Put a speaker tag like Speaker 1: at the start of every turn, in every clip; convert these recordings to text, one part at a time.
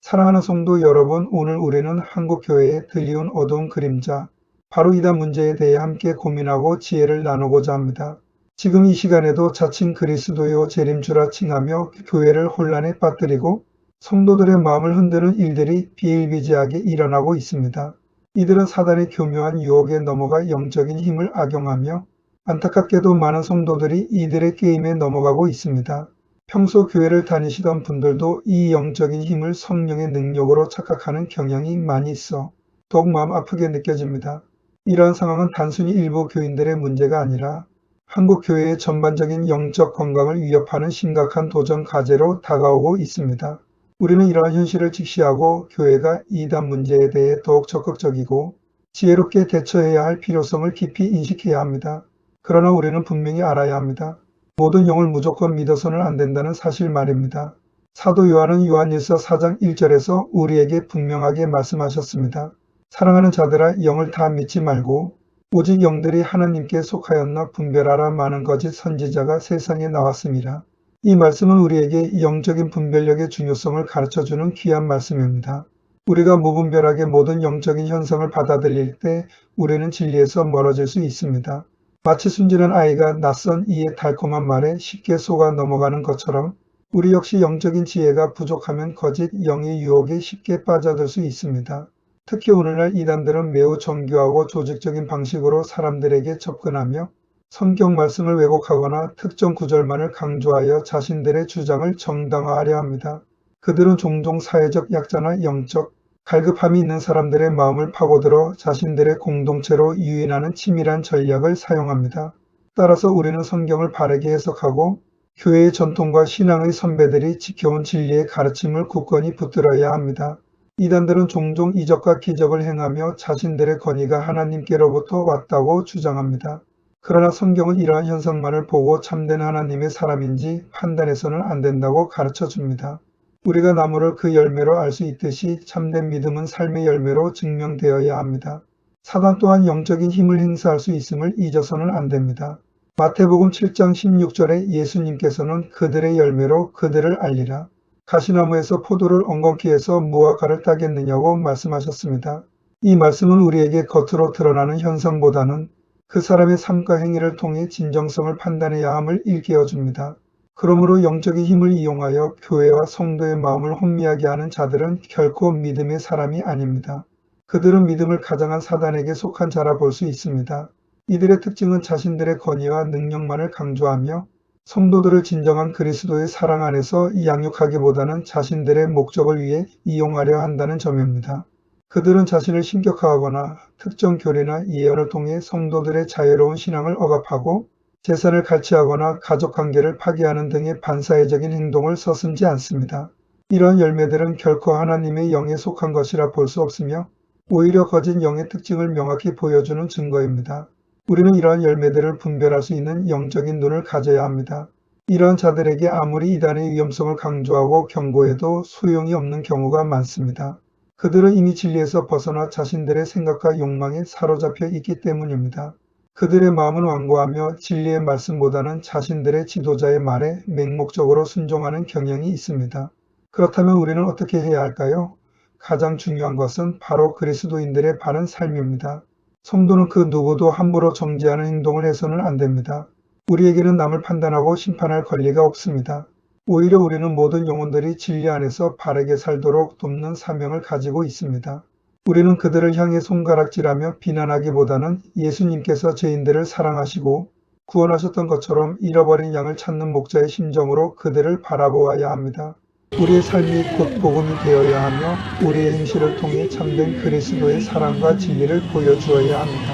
Speaker 1: 사랑하는 성도 여러분, 오늘 우리는 한국교회에 들리온 어두운 그림자, 바로 이단 문제에 대해 함께 고민하고 지혜를 나누고자 합니다. 지금 이 시간에도 자칭 그리스도요 재림주라 칭하며 교회를 혼란에 빠뜨리고 성도들의 마음을 흔드는 일들이 비일비재하게 일어나고 있습니다. 이들은 사단의 교묘한 유혹에 넘어가 영적인 힘을 악용하며 안타깝게도 많은 성도들이 이들의 게임에 넘어가고 있습니다. 평소 교회를 다니시던 분들도 이 영적인 힘을 성령의 능력으로 착각하는 경향이 많이 있어 더욱 마음 아프게 느껴집니다. 이러한 상황은 단순히 일부 교인들의 문제가 아니라 한국 교회의 전반적인 영적 건강을 위협하는 심각한 도전 과제로 다가오고 있습니다. 우리는 이러한 현실을 직시하고 교회가 이단 문제에 대해 더욱 적극적이고 지혜롭게 대처해야 할 필요성을 깊이 인식해야 합니다. 그러나 우리는 분명히 알아야 합니다. 모든 영을 무조건 믿어서는 안 된다는 사실 말입니다. 사도 요한은 요한일서 4장 1절에서 우리에게 분명하게 말씀하셨습니다. 사랑하는 자들아, 영을 다 믿지 말고 오직 영들이 하나님께 속하였나 분별하라. 많은 거짓 선지자가 세상에 나왔습니다. 이 말씀은 우리에게 영적인 분별력의 중요성을 가르쳐주는 귀한 말씀입니다. 우리가 무분별하게 모든 영적인 현상을 받아들일 때 우리는 진리에서 멀어질 수 있습니다. 마치 순진한 아이가 낯선 이의 달콤한 말에 쉽게 속아 넘어가는 것처럼 우리 역시 영적인 지혜가 부족하면 거짓 영의 유혹에 쉽게 빠져들 수 있습니다. 특히 오늘날 이단들은 매우 정교하고 조직적인 방식으로 사람들에게 접근하며 성경 말씀을 왜곡하거나 특정 구절만을 강조하여 자신들의 주장을 정당화하려 합니다. 그들은 종종 사회적 약자나 영적 갈급함이 있는 사람들의 마음을 파고들어 자신들의 공동체로 유인하는 치밀한 전략을 사용합니다. 따라서 우리는 성경을 바르게 해석하고 교회의 전통과 신앙의 선배들이 지켜온 진리의 가르침을 굳건히 붙들어야 합니다. 이단들은 종종 이적과 기적을 행하며 자신들의 권위가 하나님께로부터 왔다고 주장합니다. 그러나 성경은 이러한 현상만을 보고 참된 하나님의 사람인지 판단해서는 안 된다고 가르쳐 줍니다. 우리가 나무를 그 열매로 알 수 있듯이 참된 믿음은 삶의 열매로 증명되어야 합니다. 사단 또한 영적인 힘을 행사할 수 있음을 잊어서는 안 됩니다. 마태복음 7장 16절에 예수님께서는 그들의 열매로 그들을 알리라. 가시나무에서 포도를 엉겅퀴 해서 무화과를 따겠느냐고 말씀하셨습니다. 이 말씀은 우리에게 겉으로 드러나는 현상보다는 그 사람의 삶과 행위를 통해 진정성을 판단해야 함을 일깨워줍니다. 그러므로 영적인 힘을 이용하여 교회와 성도의 마음을 혼미하게 하는 자들은 결코 믿음의 사람이 아닙니다. 그들은 믿음을 가장한 사단에게 속한 자라 볼 수 있습니다. 이들의 특징은 자신들의 권위와 능력만을 강조하며 성도들을 진정한 그리스도의 사랑 안에서 양육하기보다는 자신들의 목적을 위해 이용하려 한다는 점입니다. 그들은 자신을 신격화하거나 특정 교리나 예언을 통해 성도들의 자유로운 신앙을 억압하고 재산을 갈취하거나 가족관계를 파괴하는 등의 반사회적인 행동을 서슴지 않습니다. 이러한 열매들은 결코 하나님의 영에 속한 것이라 볼 수 없으며 오히려 거짓 영의 특징을 명확히 보여주는 증거입니다. 우리는 이러한 열매들을 분별할 수 있는 영적인 눈을 가져야 합니다. 이러한 자들에게 아무리 이단의 위험성을 강조하고 경고해도 소용이 없는 경우가 많습니다. 그들은 이미 진리에서 벗어나 자신들의 생각과 욕망에 사로잡혀 있기 때문입니다. 그들의 마음은 완고하며 진리의 말씀보다는 자신들의 지도자의 말에 맹목적으로 순종하는 경향이 있습니다. 그렇다면 우리는 어떻게 해야 할까요? 가장 중요한 것은 바로 그리스도인들의 바른 삶입니다. 성도는 그 누구도 함부로 정죄하는 행동을 해서는 안 됩니다. 우리에게는 남을 판단하고 심판할 권리가 없습니다. 오히려 우리는 모든 영혼들이 진리 안에서 바르게 살도록 돕는 사명을 가지고 있습니다. 우리는 그들을 향해 손가락질하며 비난하기보다는 예수님께서 죄인들을 사랑하시고 구원하셨던 것처럼 잃어버린 양을 찾는 목자의 심정으로 그들을 바라보아야 합니다. 우리의 삶이 곧 복음이 되어야 하며 우리의 행실을 통해 참된 그리스도의 사랑과 진리를 보여주어야 합니다.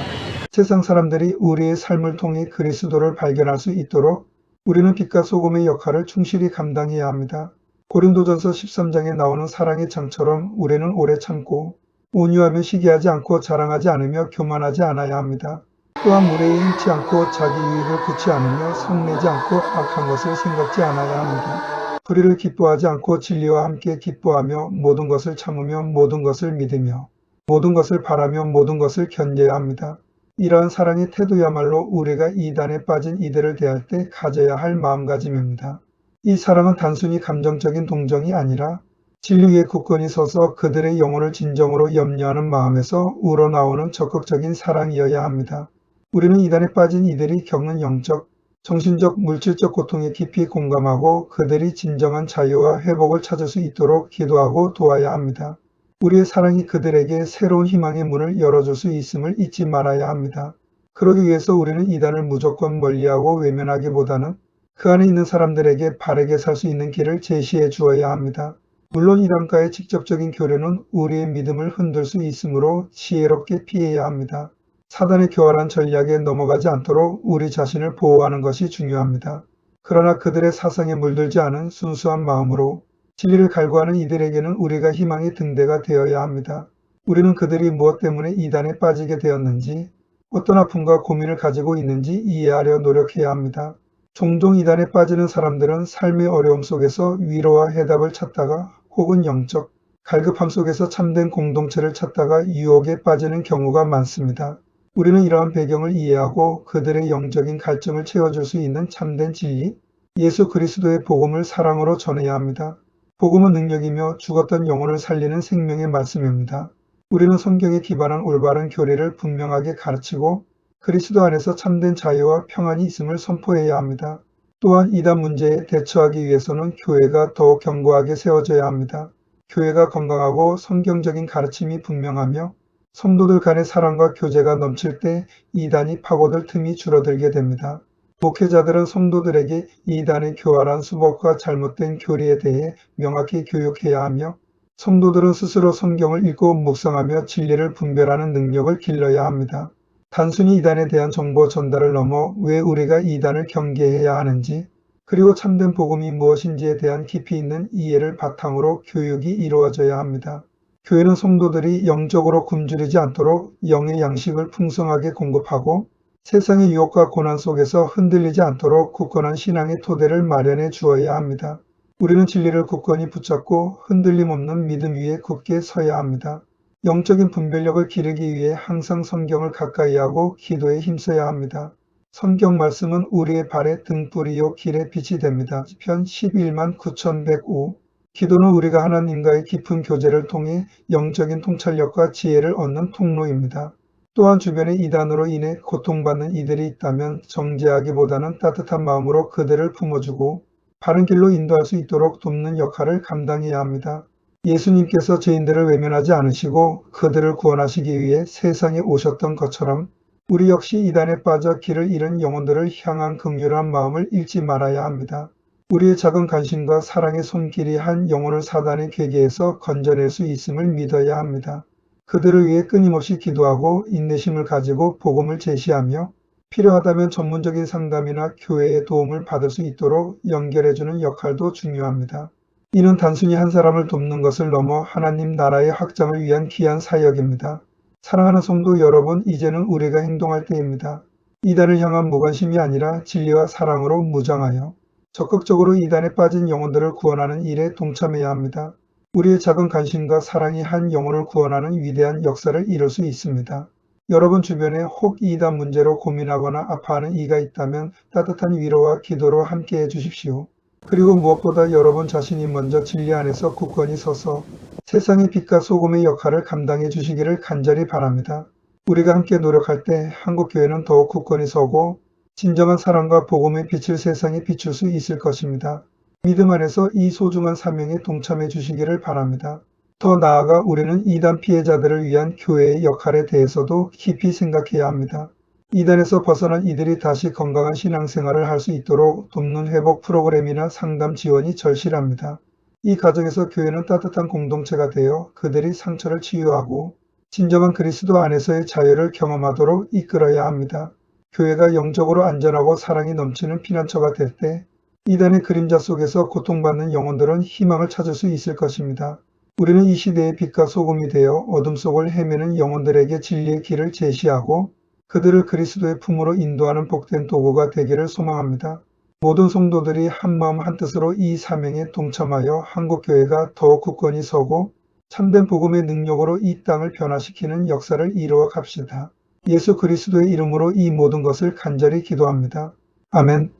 Speaker 1: 세상 사람들이 우리의 삶을 통해 그리스도를 발견할 수 있도록 우리는 빛과 소금의 역할을 충실히 감당해야 합니다. 고린도전서 13장에 나오는 사랑의 창처럼 우리는 오래 참고 온유하며 시기하지 않고 자랑하지 않으며 교만하지 않아야 합니다. 또한 무례히 행치 않고 자기 유익을 구치 않으며 성내지 않고 악한 것을 생각지 않아야 합니다. 불의를 기뻐하지 않고 진리와 함께 기뻐하며 모든 것을 참으며 모든 것을 믿으며 모든 것을 바라며 모든 것을 견뎌야 합니다. 이러한 사랑의 태도야말로 우리가 이단에 빠진 이들을 대할 때 가져야 할 마음가짐입니다. 이 사랑은 단순히 감정적인 동정이 아니라 진리 위에 굳건히 서서 그들의 영혼을 진정으로 염려하는 마음에서 우러나오는 적극적인 사랑이어야 합니다. 우리는 이단에 빠진 이들이 겪는 영적, 정신적, 물질적 고통에 깊이 공감하고 그들이 진정한 자유와 회복을 찾을 수 있도록 기도하고 도와야 합니다. 우리의 사랑이 그들에게 새로운 희망의 문을 열어줄 수 있음을 잊지 말아야 합니다. 그러기 위해서 우리는 이단을 무조건 멀리하고 외면하기보다는 그 안에 있는 사람들에게 바르게 살 수 있는 길을 제시해 주어야 합니다. 물론 이단과의 직접적인 교류는 우리의 믿음을 흔들 수 있으므로 지혜롭게 피해야 합니다. 사단의 교활한 전략에 넘어가지 않도록 우리 자신을 보호하는 것이 중요합니다. 그러나 그들의 사상에 물들지 않은 순수한 마음으로 진리를 갈구하는 이들에게는 우리가 희망의 등대가 되어야 합니다. 우리는 그들이 무엇 때문에 이단에 빠지게 되었는지, 어떤 아픔과 고민을 가지고 있는지 이해하려 노력해야 합니다. 종종 이단에 빠지는 사람들은 삶의 어려움 속에서 위로와 해답을 찾다가 혹은 영적 갈급함 속에서 참된 공동체를 찾다가 유혹에 빠지는 경우가 많습니다. 우리는 이러한 배경을 이해하고 그들의 영적인 갈증을 채워줄 수 있는 참된 진리, 예수 그리스도의 복음을 사랑으로 전해야 합니다. 복음은 능력이며 죽었던 영혼을 살리는 생명의 말씀입니다. 우리는 성경에 기반한 올바른 교리를 분명하게 가르치고 그리스도 안에서 참된 자유와 평안이 있음을 선포해야 합니다. 또한 이단 문제에 대처하기 위해서는 교회가 더욱 견고하게 세워져야 합니다. 교회가 건강하고 성경적인 가르침이 분명하며 성도들 간의 사랑과 교제가 넘칠 때 이단이 파고들 틈이 줄어들게 됩니다. 목회자들은 성도들에게 이단의 교활한 수법과 잘못된 교리에 대해 명확히 교육해야 하며 성도들은 스스로 성경을 읽고 묵상하며 진리를 분별하는 능력을 길러야 합니다. 단순히 이단에 대한 정보 전달을 넘어 왜 우리가 이단을 경계해야 하는지, 그리고 참된 복음이 무엇인지에 대한 깊이 있는 이해를 바탕으로 교육이 이루어져야 합니다. 교회는 성도들이 영적으로 굶주리지 않도록 영의 양식을 풍성하게 공급하고 세상의 유혹과 고난 속에서 흔들리지 않도록 굳건한 신앙의 토대를 마련해 주어야 합니다. 우리는 진리를 굳건히 붙잡고 흔들림 없는 믿음 위에 굳게 서야 합니다. 영적인 분별력을 기르기 위해 항상 성경을 가까이 하고 기도에 힘써야 합니다. 성경 말씀은 우리의 발의 등불이요 길의 빛이 됩니다. 편 11만 9105. 기도는 우리가 하나님과의 깊은 교제를 통해 영적인 통찰력과 지혜를 얻는 통로입니다. 또한 주변에 이단으로 인해 고통받는 이들이 있다면 정죄하기보다는 따뜻한 마음으로 그들을 품어주고 바른 길로 인도할 수 있도록 돕는 역할을 감당해야 합니다. 예수님께서 죄인들을 외면하지 않으시고 그들을 구원하시기 위해 세상에 오셨던 것처럼 우리 역시 이단에 빠져 길을 잃은 영혼들을 향한 긍휼한 마음을 잃지 말아야 합니다. 우리의 작은 관심과 사랑의 손길이 한 영혼을 사단의 괴계에서 건져낼 수 있음을 믿어야 합니다. 그들을 위해 끊임없이 기도하고 인내심을 가지고 복음을 제시하며 필요하다면 전문적인 상담이나 교회의 도움을 받을 수 있도록 연결해주는 역할도 중요합니다. 이는 단순히 한 사람을 돕는 것을 넘어 하나님 나라의 확장을 위한 귀한 사역입니다. 사랑하는 성도 여러분, 이제는 우리가 행동할 때입니다. 이단을 향한 무관심이 아니라 진리와 사랑으로 무장하여 적극적으로 이단에 빠진 영혼들을 구원하는 일에 동참해야 합니다. 우리의 작은 관심과 사랑이 한 영혼을 구원하는 위대한 역사를 이룰 수 있습니다. 여러분 주변에 혹 이단 문제로 고민하거나 아파하는 이가 있다면 따뜻한 위로와 기도로 함께해 주십시오. 그리고 무엇보다 여러분 자신이 먼저 진리 안에서 굳건히 서서 세상의 빛과 소금의 역할을 감당해 주시기를 간절히 바랍니다. 우리가 함께 노력할 때 한국교회는 더욱 굳건히 서고 진정한 사랑과 복음의 빛을 세상에 비출 수 있을 것입니다. 믿음 안에서 이 소중한 사명에 동참해 주시기를 바랍니다. 더 나아가 우리는 이단 피해자들을 위한 교회의 역할에 대해서도 깊이 생각해야 합니다. 이단에서 벗어난 이들이 다시 건강한 신앙생활을 할 수 있도록 돕는 회복 프로그램이나 상담 지원이 절실합니다. 이 과정에서 교회는 따뜻한 공동체가 되어 그들이 상처를 치유하고 진정한 그리스도 안에서의 자유를 경험하도록 이끌어야 합니다. 교회가 영적으로 안전하고 사랑이 넘치는 피난처가 될 때 이단의 그림자 속에서 고통받는 영혼들은 희망을 찾을 수 있을 것입니다. 우리는 이 시대의 빛과 소금이 되어 어둠 속을 헤매는 영혼들에게 진리의 길을 제시하고 그들을 그리스도의 품으로 인도하는 복된 도구가 되기를 소망합니다. 모든 성도들이 한마음 한뜻으로 이 사명에 동참하여 한국교회가 더욱 굳건히 서고 참된 복음의 능력으로 이 땅을 변화시키는 역사를 이루어 갑시다. 예수 그리스도의 이름으로 이 모든 것을 간절히 기도합니다. 아멘.